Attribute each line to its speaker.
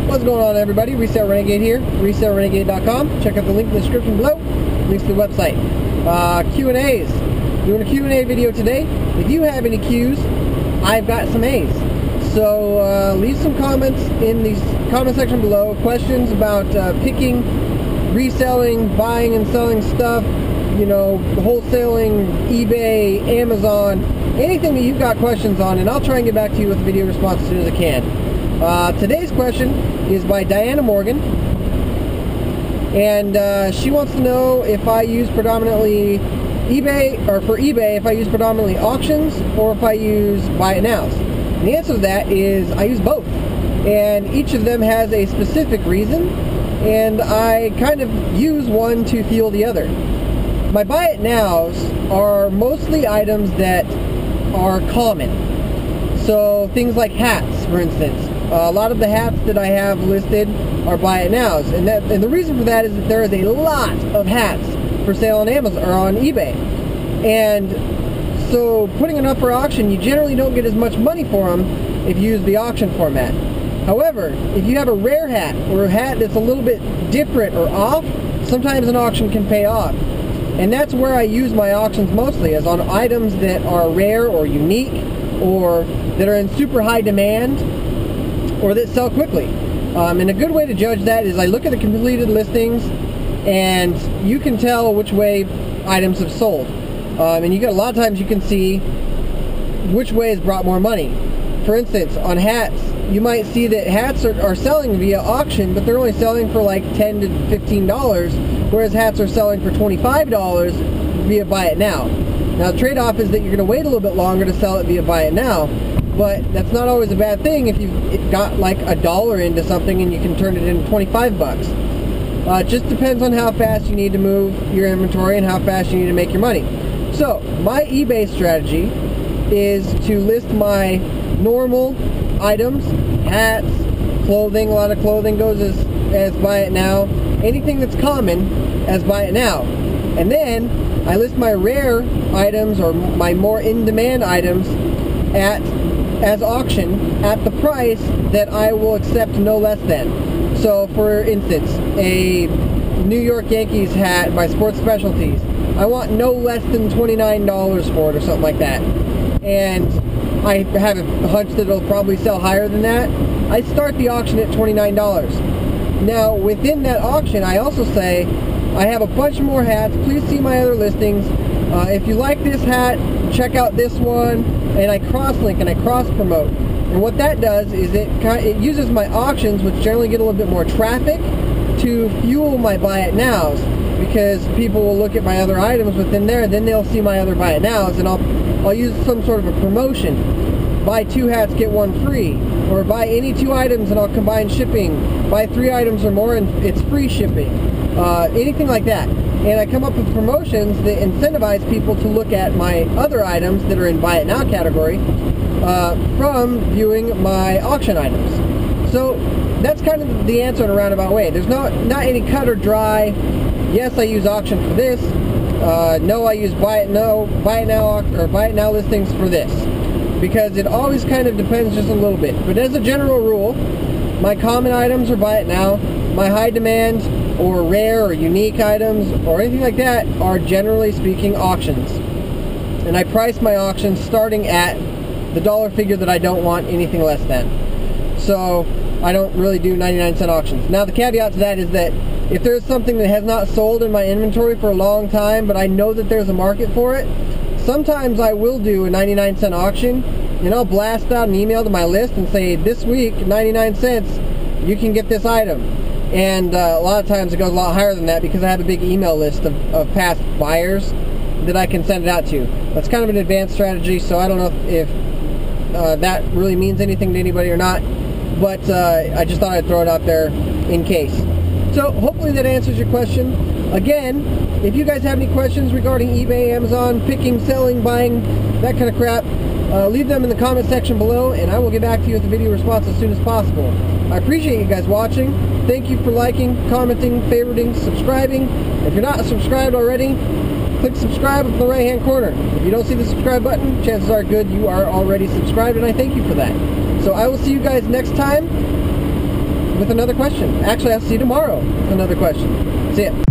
Speaker 1: What's going on, everybody? Resale Renegade here, resalerenegade.com. Check out the link in the description below, links to the website. Q&As. Doing a Q&A video today. If you have any Q's, I've got some A's. So leave some comments in the comment section below. Questions about picking, reselling, buying and selling stuff, you know, wholesaling, eBay, Amazon, anything that you've got questions on, and I'll try and get back to you with a video response as soon as I can. Today's question is by Diana Morgan, and she wants to know if I use predominantly eBay, or for eBay, if I use predominantly auctions or if I use buy it nows. And the answer to that is I use both, and each of them has a specific reason, and I kind of use one to fuel the other. My buy it nows are mostly items that are common. So things like hats, for instance. A lot of the hats that I have listed are buy it nows, and the reason for that is that there is a lot of hats for sale on Amazon or on eBay, and so putting them up for auction, you generally don't get as much money for them if you use the auction format. However, if you have a rare hat or a hat that's a little bit different or off, sometimes an auction can pay off. And that's where I use my auctions mostly, is on items that are rare or unique or that are in super high demand or that sell quickly. And a good way to judge that is I look at the completed listings, and you can tell which way items have sold. And you got a lot of times you can see which way has brought more money. For instance, on hats, you might see that hats are selling via auction, but they're only selling for like $10 to $15, whereas hats are selling for $25 via buy it now. Now the trade-off is that you're going to wait a little bit longer to sell it via buy it now, but that's not always a bad thing if you've got like $1 into something and you can turn it into 25 bucks. It just depends on how fast you need to move your inventory and how fast you need to make your money. So my eBay strategy is to list my normal items, hats, clothing. A lot of clothing goes as buy it now. Anything that's common as buy it now. And then I list my rare items or my more in-demand items as auction at the price that I will accept no less than. So for instance, a New York Yankees hat by Sports Specialties, I want no less than $29 for it or something like that. And I have a hunch that it'll probably sell higher than that. I start the auction at $29. Now within that auction, I also say I have a bunch more hats. Please see my other listings. If you like this hat, check out this one. And I cross-link and I cross-promote. And what that does is it uses my auctions, which generally get a little bit more traffic, to fuel my buy it nows, because people will look at my other items within there, then they'll see my other buy it nows, and I'll use some sort of a promotion. Buy 2 hats, get 1 free. Or buy any 2 items and I'll combine shipping. Buy 3 items or more and it's free shipping. Anything like that. And I come up with promotions that incentivize people to look at my other items that are in buy it now category from viewing my auction items. So that's kind of the answer in a roundabout way. There's not any cut or dry. Yes, I use auction for this. No, I use buy it now or buy it now listings for this, because it always kind of depends just a little bit. But as a general rule, my common items are buy it now. My high demand or rare or unique items or anything like that are generally speaking auctions. And I price my auctions starting at the dollar figure that I don't want anything less than. So I don't really do 99-cent auctions. Now the caveat to that is that if there's something that has not sold in my inventory for a long time, but I know that there's a market for it, sometimes I will do a 99-cent auction, and I'll blast out an email to my list and say, this week, 99 cents, you can get this item. And a lot of times it goes a lot higher than that, because I have a big email list of past buyers that I can send it out to. That's kind of an advanced strategy, so I don't know if that really means anything to anybody or not, but I just thought I'd throw it out there in case. So hopefully that answers your question. Again, if you guys have any questions regarding eBay, Amazon, picking, selling, buying, that kind of crap, leave them in the comment section below, and I will get back to you with a video response as soon as possible. I appreciate you guys watching. Thank you for liking, commenting, favoriting, subscribing. If you're not subscribed already, click subscribe up in the right hand corner. If you don't see the subscribe button, chances are good you are already subscribed, and I thank you for that. So I will see you guys next time. with another question. Actually, I'll see you tomorrow with another question. See ya.